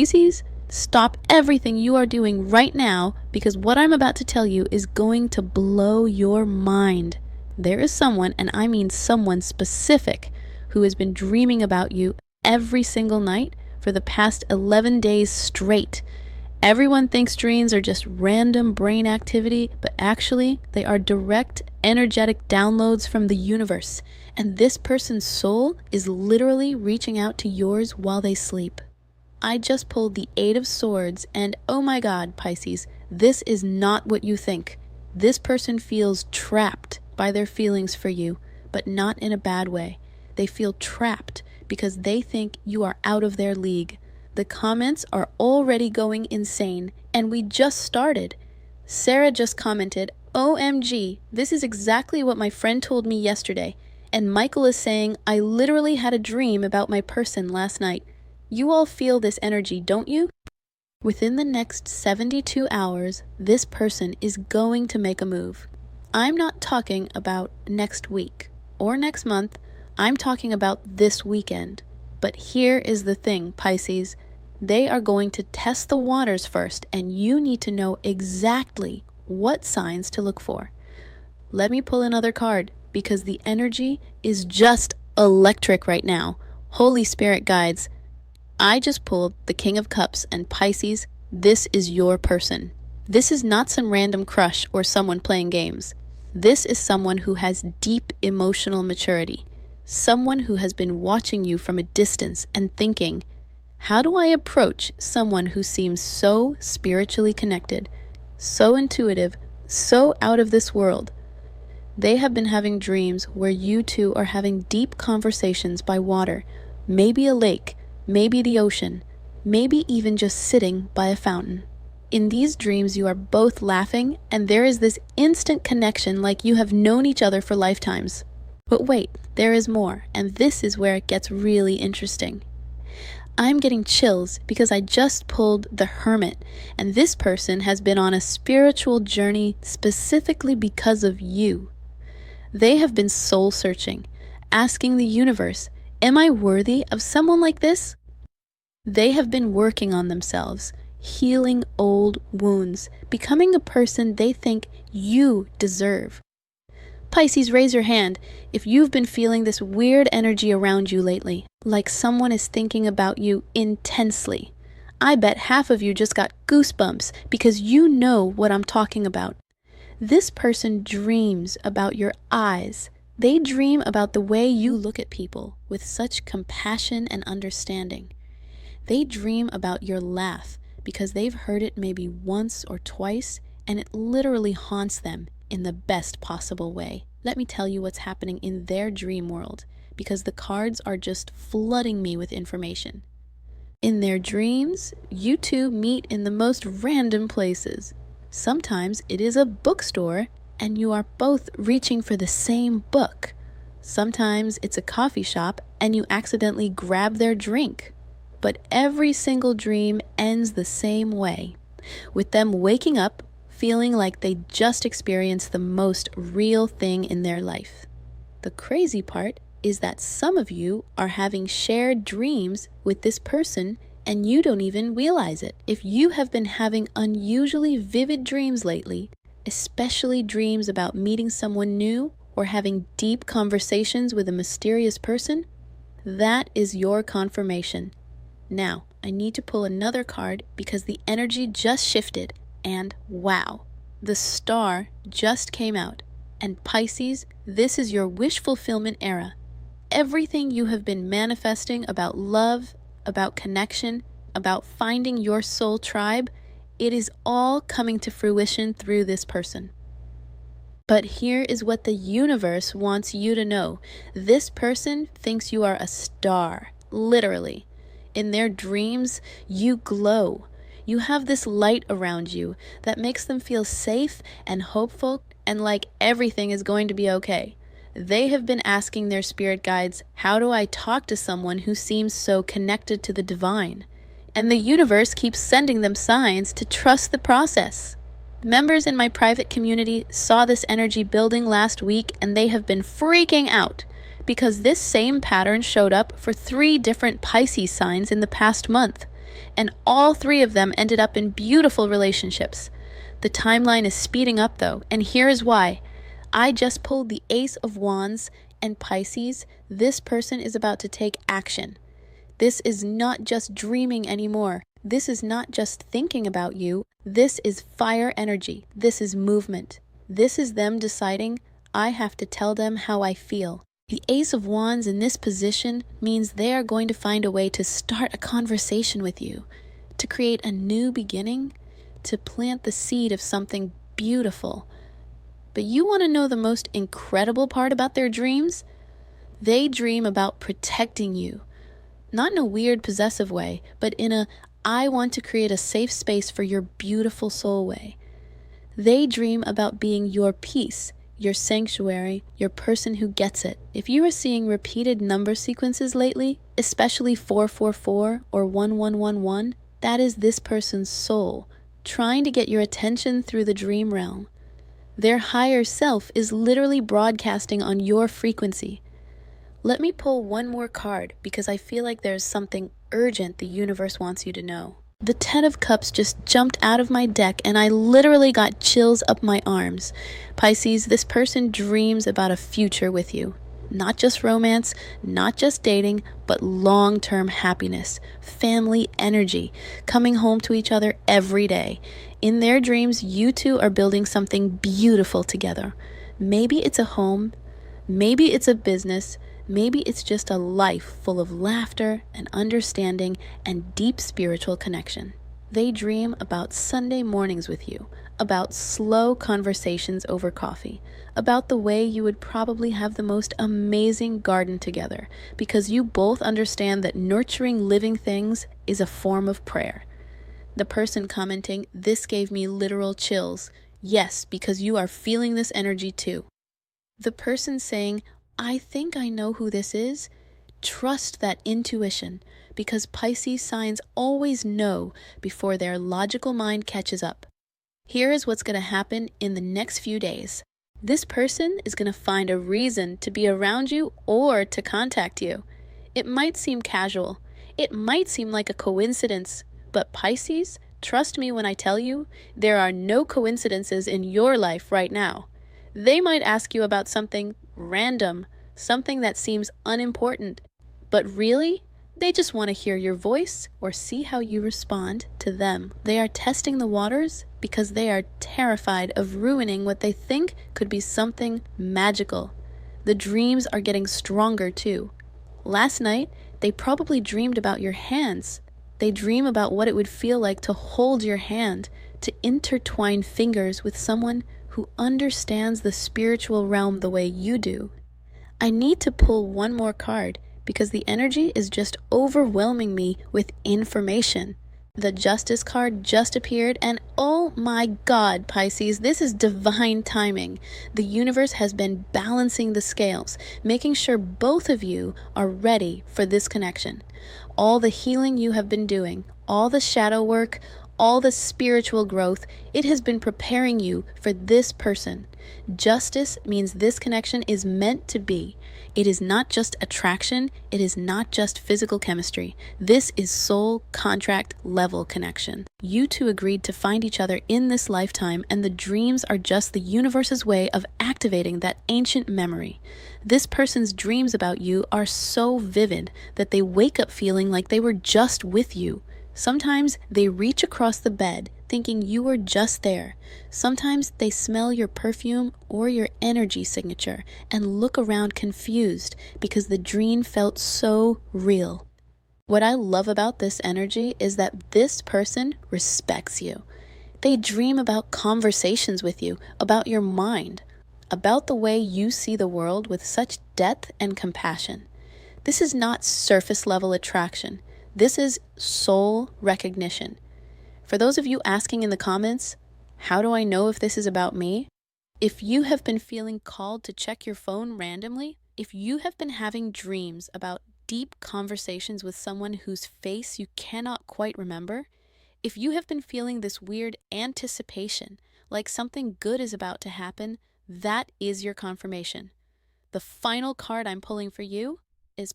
Pisces, stop everything you are doing right now, because what I'm about to tell you is going to blow your mind. There is someone, and I mean someone specific, who has been dreaming about you every single night for the past 11 days straight. Everyone thinks dreams are just random brain activity, but actually they are direct energetic downloads from the universe. And this person's soul is literally reaching out to yours while they sleep. I just pulled the 8 of Swords, and oh my God, Pisces, this is not what you think. This person feels trapped by their feelings for you, but not in a bad way. They feel trapped because they think you are out of their league. The comments are already going insane, and we just started. Sarah just commented, OMG, this is exactly what my friend told me yesterday. And Michael is saying, I literally had a dream about my person last night. You all feel this energy, don't you? Within the next 72 hours, this person is going to make a move. I'm not talking about next week or next month. I'm talking about this weekend. But here is the thing, Pisces. They are going to test the waters first, and you need to know exactly what signs to look for. Let me pull another card, because the energy is just electric right now. Holy Spirit guides, I just pulled the King of Cups, and Pisces, this is your person. This is not some random crush or someone playing games. This is someone who has deep emotional maturity. Someone who has been watching you from a distance and thinking, how do I approach someone who seems so spiritually connected, so intuitive, so out of this world? They have been having dreams where you two are having deep conversations by water, maybe a lake, maybe the ocean, maybe even just sitting by a fountain. In these dreams, you are both laughing, and there is this instant connection like you have known each other for lifetimes. But wait, there is more, and this is where it gets really interesting. I'm getting chills because I just pulled the Hermit, and this person has been on a spiritual journey specifically because of you. They have been soul searching, asking the universe, am I worthy of someone like this? They have been working on themselves, healing old wounds, becoming a person they think you deserve. Pisces, raise your hand if you've been feeling this weird energy around you lately, like someone is thinking about you intensely. I bet half of you just got goosebumps because you know what I'm talking about. This person dreams about your eyes. They dream about the way you look at people with such compassion and understanding. They dream about your laugh because they've heard it maybe once or twice, and it literally haunts them in the best possible way. Let me tell you what's happening in their dream world, because the cards are just flooding me with information. In their dreams, you two meet in the most random places. Sometimes it is a bookstore and you are both reaching for the same book. Sometimes it's a coffee shop and you accidentally grab their drink. But every single dream ends the same way, with them waking up feeling like they just experienced the most real thing in their life. The crazy part is that some of you are having shared dreams with this person and you don't even realize it. If you have been having unusually vivid dreams lately, especially dreams about meeting someone new or having deep conversations with a mysterious person, that is your confirmation. Now, I need to pull another card because the energy just shifted. And wow, the star just came out. And Pisces, this is your wish fulfillment era. Everything you have been manifesting about love, about connection, about finding your soul tribe, it is all coming to fruition through this person. But here is what the universe wants you to know. This person thinks you are a star, literally. In their dreams, you glow. You have this light around you that makes them feel safe and hopeful and like everything is going to be okay. They have been asking their spirit guides, how do I talk to someone who seems so connected to the divine? And the universe keeps sending them signs to trust the process. Members in my private community saw this energy building last week and they have been freaking out because this same pattern showed up for 3 different Pisces signs in the past month. and all three of them ended up in beautiful relationships. The timeline is speeding up though, and here is why. I just pulled the Ace of Wands, and Pisces, this person is about to take action. This is not just dreaming anymore. This is not just thinking about you. This is fire energy. This is movement. This is them deciding, I have to tell them how I feel. The Ace of Wands in this position means they are going to find a way to start a conversation with you, to create a new beginning, to plant the seed of something beautiful. But you want to know the most incredible part about their dreams? They dream about protecting you. Not in a weird possessive way, but in a I want to create a safe space for your beautiful soul way. They dream about being your peace, your sanctuary, your person who gets it. If you are seeing repeated number sequences lately, especially 444 or 1111, that is this person's soul, trying to get your attention through the dream realm. Their higher self is literally broadcasting on your frequency. Let me pull one more card because I feel like there's something urgent the universe wants you to know. The Ten of Cups just jumped out of my deck and I literally got chills up my arms. Pisces, this person dreams about a future with you. Not just romance, not just dating, but long-term happiness, family energy, coming home to each other every day. In their dreams, you two are building something beautiful together. Maybe it's a home, maybe it's a business, maybe it's just a life full of laughter and understanding and deep spiritual connection. They dream about Sunday mornings with you, about slow conversations over coffee, about the way you would probably have the most amazing garden together, because you both understand that nurturing living things is a form of prayer. The person commenting, this gave me literal chills. Yes, because you are feeling this energy too. The person saying, I think I know who this is. Trust that intuition, because Pisces signs always know before their logical mind catches up. Here is what's going to happen in the next few days. This person is going to find a reason to be around you or to contact you. It might seem casual. It might seem like a coincidence. But Pisces, trust me when I tell you, there are no coincidences in your life right now. They might ask you about something random, something that seems unimportant. But really, they just want to hear your voice or see how you respond to them. They are testing the waters because they are terrified of ruining what they think could be something magical. The dreams are getting stronger too. Last night, they probably dreamed about your hands. They dream about what it would feel like to hold your hand, to intertwine fingers with someone who understands the spiritual realm the way you do. I need to pull one more card because the energy is just overwhelming me with information. The Justice card just appeared and oh my God, Pisces, this is divine timing. The universe has been balancing the scales, making sure both of you are ready for this connection. All the healing you have been doing, all the shadow work, all the spiritual growth, it has been preparing you for this person. Justice means this connection is meant to be. It is not just attraction. It is not just physical chemistry. This is soul contract level connection. You two agreed to find each other in this lifetime, and the dreams are just the universe's way of activating that ancient memory. This person's dreams about you are so vivid that they wake up feeling like they were just with you. Sometimes they reach across the bed thinking you were just there. Sometimes they smell your perfume or your energy signature and look around confused because the dream felt so real. What I love about this energy is that this person respects you. They dream about conversations with you, about your mind, about the way you see the world with such depth and compassion. This is not surface level attraction. This is soul recognition. For those of you asking in the comments, how do I know if this is about me? If you have been feeling called to check your phone randomly, if you have been having dreams about deep conversations with someone whose face you cannot quite remember, if you have been feeling this weird anticipation, like something good is about to happen, that is your confirmation. The final card I'm pulling for you is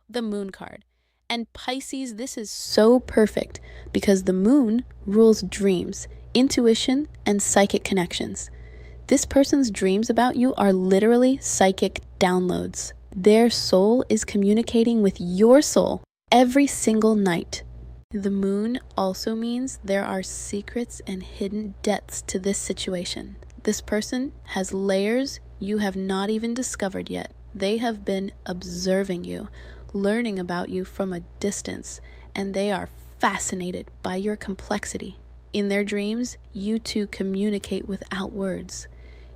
the Moon card. And Pisces, this is so perfect because the moon rules dreams, intuition, and psychic connections. This person's dreams about you are literally psychic downloads. Their soul is communicating with your soul every single night. The moon also means there are secrets and hidden depths to this situation. This person has layers you have not even discovered yet. They have been observing you, learning about you from a distance, and they are fascinated by your complexity. In their dreams, you two communicate without words.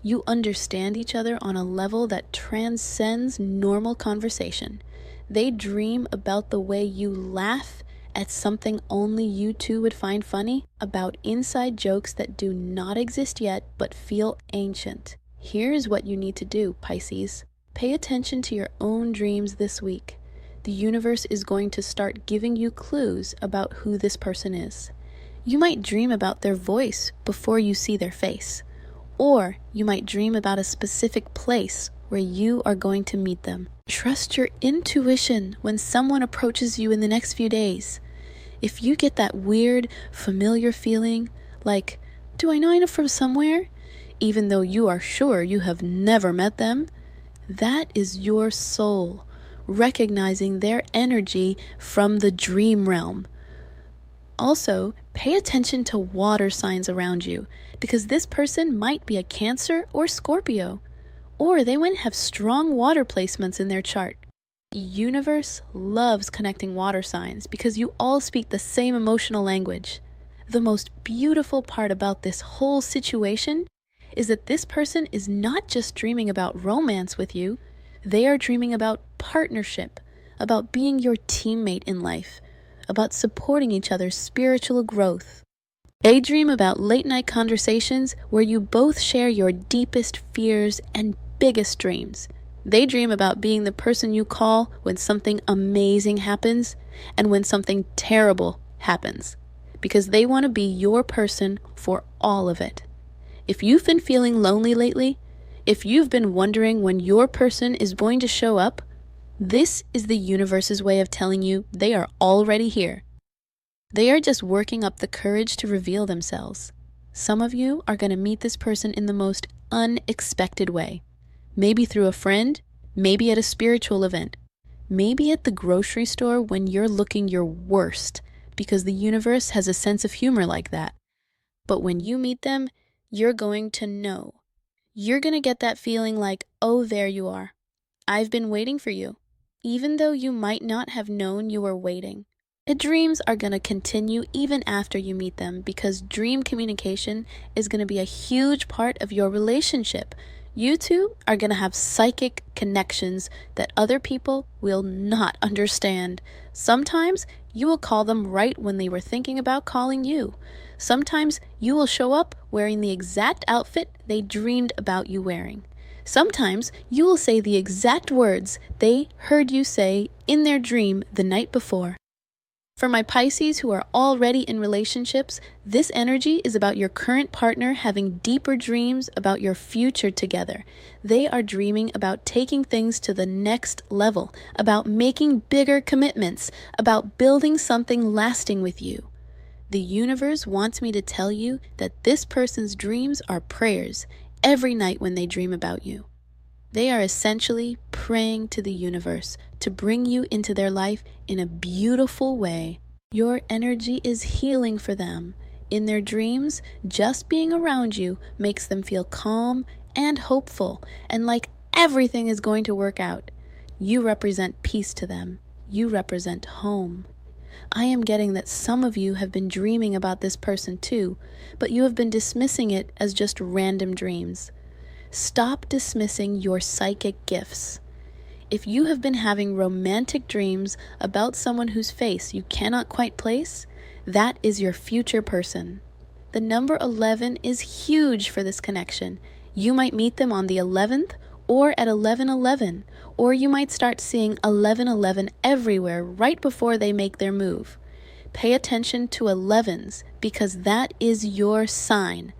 You understand each other on a level that transcends normal conversation. They dream about the way you laugh at something only you two would find funny, about inside jokes that do not exist yet but feel ancient. Here's what you need to do, Pisces. Pay attention to your own dreams this week. The universe is going to start giving you clues about who this person is. You might dream about their voice before you see their face, or you might dream about a specific place where you are going to meet them. Trust your intuition when someone approaches you in the next few days. If you get that weird, familiar feeling, like, do I know enough from somewhere? Even though you are sure you have never met them, that is your soul recognizing their energy from the dream realm. Also, pay attention to water signs around you, because this person might be a Cancer or Scorpio, or they might have strong water placements in their chart. The universe loves connecting water signs because you all speak the same emotional language. The most beautiful part about this whole situation is that this person is not just dreaming about romance with you, they are dreaming about partnership, about being your teammate in life, about supporting each other's spiritual growth. They dream about late night conversations where you both share your deepest fears and biggest dreams. They dream about being the person you call when something amazing happens and when something terrible happens, because they want to be your person for all of it. If you've been feeling lonely lately, if you've been wondering when your person is going to show up, this is the universe's way of telling you they are already here. They are just working up the courage to reveal themselves. Some of you are going to meet this person in the most unexpected way. Maybe through a friend, maybe at a spiritual event, maybe at the grocery store when you're looking your worst, because the universe has a sense of humor like that. But when you meet them, you're going to know. You're going to get that feeling like, oh, there you are. I've been waiting for you, even though you might not have known you were waiting. The dreams are going to continue even after you meet them, because dream communication is going to be a huge part of your relationship. You two are going to have psychic connections that other people will not understand. Sometimes you will call them right when they were thinking about calling you. Sometimes you will show up wearing the exact outfit they dreamed about you wearing. Sometimes you will say the exact words they heard you say in their dream the night before. For my Pisces who are already in relationships, this energy is about your current partner having deeper dreams about your future together. They are dreaming about taking things to the next level, about making bigger commitments, about building something lasting with you. The universe wants me to tell you that this person's dreams are prayers every night when they dream about you. They are essentially praying to the universe to bring you into their life in a beautiful way. Your energy is healing for them. In their dreams, just being around you makes them feel calm and hopeful and like everything is going to work out. You represent peace to them. You represent home. I am getting that some of you have been dreaming about this person too, but you have been dismissing it as just random dreams. Stop dismissing your psychic gifts. If you have been having romantic dreams about someone whose face you cannot quite place, that is your future person. The number 11 is huge for this connection. You might meet them on the 11th or at 11:11, or you might start seeing 11:11 everywhere right before they make their move. Pay attention to 11s because that is your sign.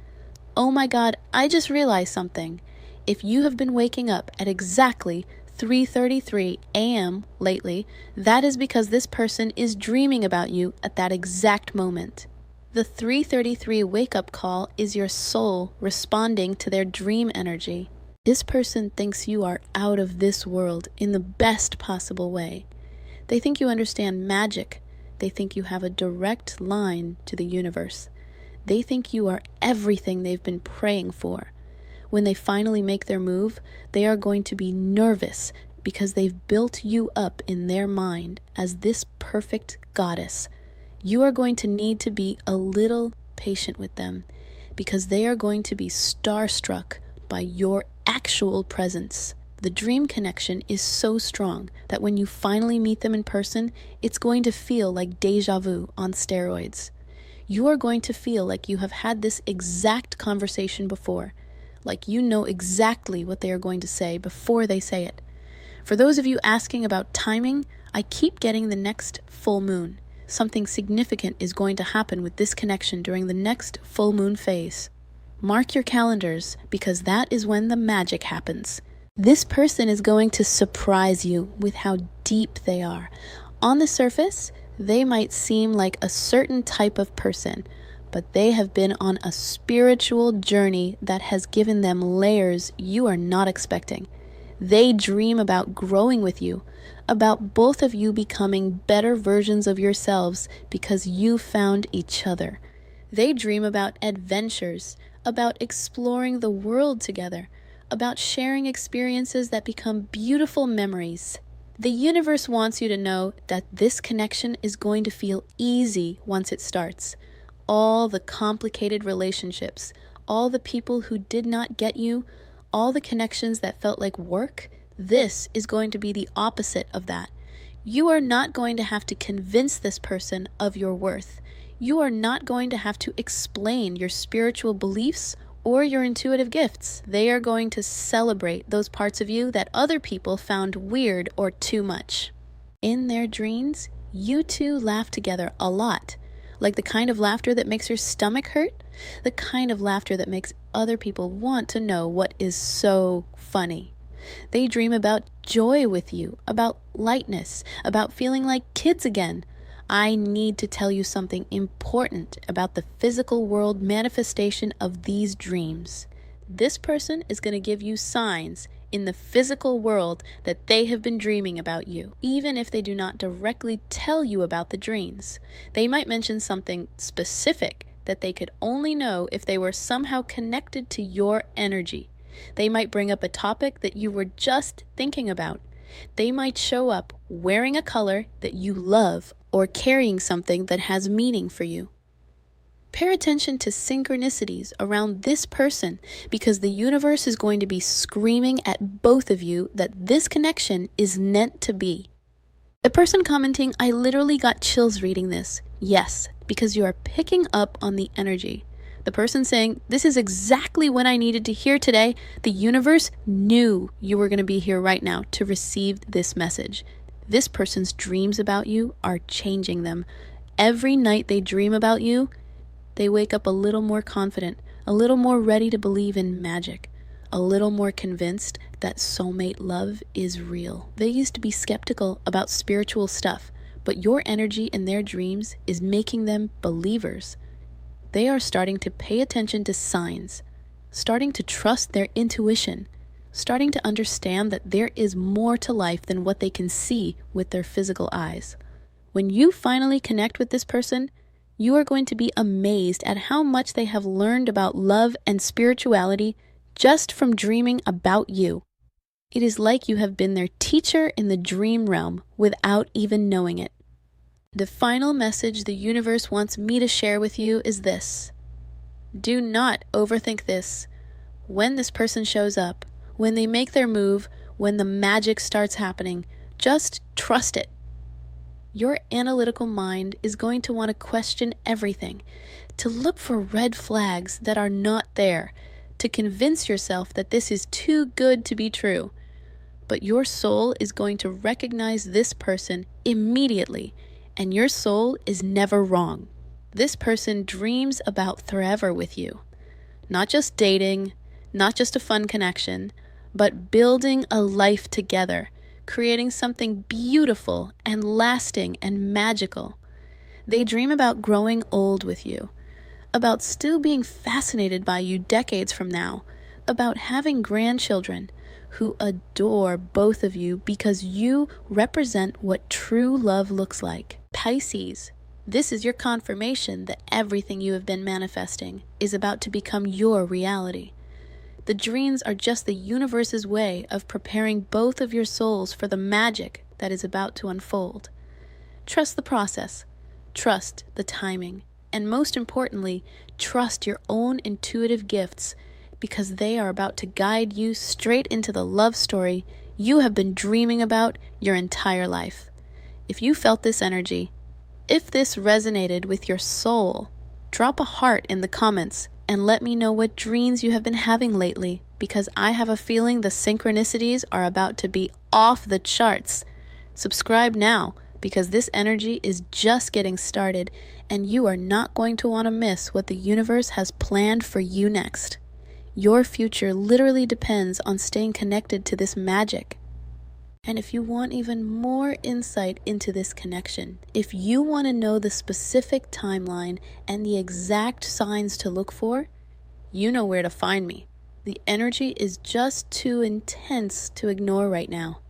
Oh my God, I just realized something. If you have been waking up at exactly 3:33 a.m. lately, that is because this person is dreaming about you at that exact moment. The 3:33 wake-up call is your soul responding to their dream energy. This person thinks you are out of this world in the best possible way. They think you understand magic. They think you have a direct line to the universe. They think you are everything they've been praying for. When they finally make their move, they are going to be nervous because they've built you up in their mind as this perfect goddess. You are going to need to be a little patient with them because they are going to be starstruck by your actual presence. The dream connection is so strong that when you finally meet them in person, it's going to feel like deja vu on steroids. You are going to feel like you have had this exact conversation before, like you know exactly what they are going to say before they say it. For those of you asking about timing, I keep getting the next full moon. Something significant is going to happen with this connection during the next full moon phase. Mark your calendars because that is when the magic happens. This person is going to surprise you with how deep they are. On the surface, they might seem like a certain type of person, but they have been on a spiritual journey that has given them layers you are not expecting. They dream about growing with you, about both of you becoming better versions of yourselves because you found each other. They dream about adventures, about exploring the world together, about sharing experiences that become beautiful memories. The universe wants you to know that this connection is going to feel easy once it starts. All the complicated relationships, all the people who did not get you, all the connections that felt like work, this is going to be the opposite of that. You are not going to have to convince this person of your worth. You are not going to have to explain your spiritual beliefs or your intuitive gifts. They are going to celebrate those parts of you that other people found weird or too much. In their dreams, you two laugh together a lot, like the kind of laughter that makes your stomach hurt, the kind of laughter that makes other people want to know what is so funny. They dream about joy with you, about lightness, about feeling like kids again. I need to tell you something important about the physical world manifestation of these dreams. This person is going to give you signs in the physical world that they have been dreaming about you, even if they do not directly tell you about the dreams. They might mention something specific that they could only know if they were somehow connected to your energy. They might bring up a topic that you were just thinking about. They might show up wearing a color that you love or carrying something that has meaning for you. Pay attention to synchronicities around this person because the universe is going to be screaming at both of you that this connection is meant to be. The person commenting, I literally got chills reading this. Yes, because you are picking up on the energy. The person saying, this is exactly what I needed to hear today. The universe knew you were going to be here right now to receive this message. This person's dreams about you are changing them. Every night they dream about you, they wake up a little more confident, a little more ready to believe in magic, a little more convinced that soulmate love is real. They used to be skeptical about spiritual stuff, but your energy in their dreams is making them believers. They are starting to pay attention to signs, starting to trust their intuition, starting to understand that there is more to life than what they can see with their physical eyes. When you finally connect with this person, you are going to be amazed at how much they have learned about love and spirituality just from dreaming about you. It is like you have been their teacher in the dream realm without even knowing it. The final message the universe wants me to share with you is this. Do not overthink this. When this person shows up, when they make their move, when the magic starts happening, just trust it. Your analytical mind is going to want to question everything, to look for red flags that are not there, to convince yourself that this is too good to be true. But your soul is going to recognize this person immediately, and your soul is never wrong. This person dreams about forever with you. Not just dating, not just a fun connection, but building a life together, creating something beautiful and lasting and magical. They dream about growing old with you, about still being fascinated by you decades from now, about having grandchildren who adore both of you because you represent what true love looks like. Pisces, this is your confirmation that everything you have been manifesting is about to become your reality. The dreams are just the universe's way of preparing both of your souls for the magic that is about to unfold. Trust the process, trust the timing, and most importantly, trust your own intuitive gifts because they are about to guide you straight into the love story you have been dreaming about your entire life. If you felt this energy, if this resonated with your soul, drop a heart in the comments and let me know what dreams you have been having lately, because I have a feeling the synchronicities are about to be off the charts. Subscribe now, because this energy is just getting started and you are not going to want to miss what the universe has planned for you next. Your future literally depends on staying connected to this magic. And if you want even more insight into this connection, if you want to know the specific timeline and the exact signs to look for, you know where to find me. The energy is just too intense to ignore right now.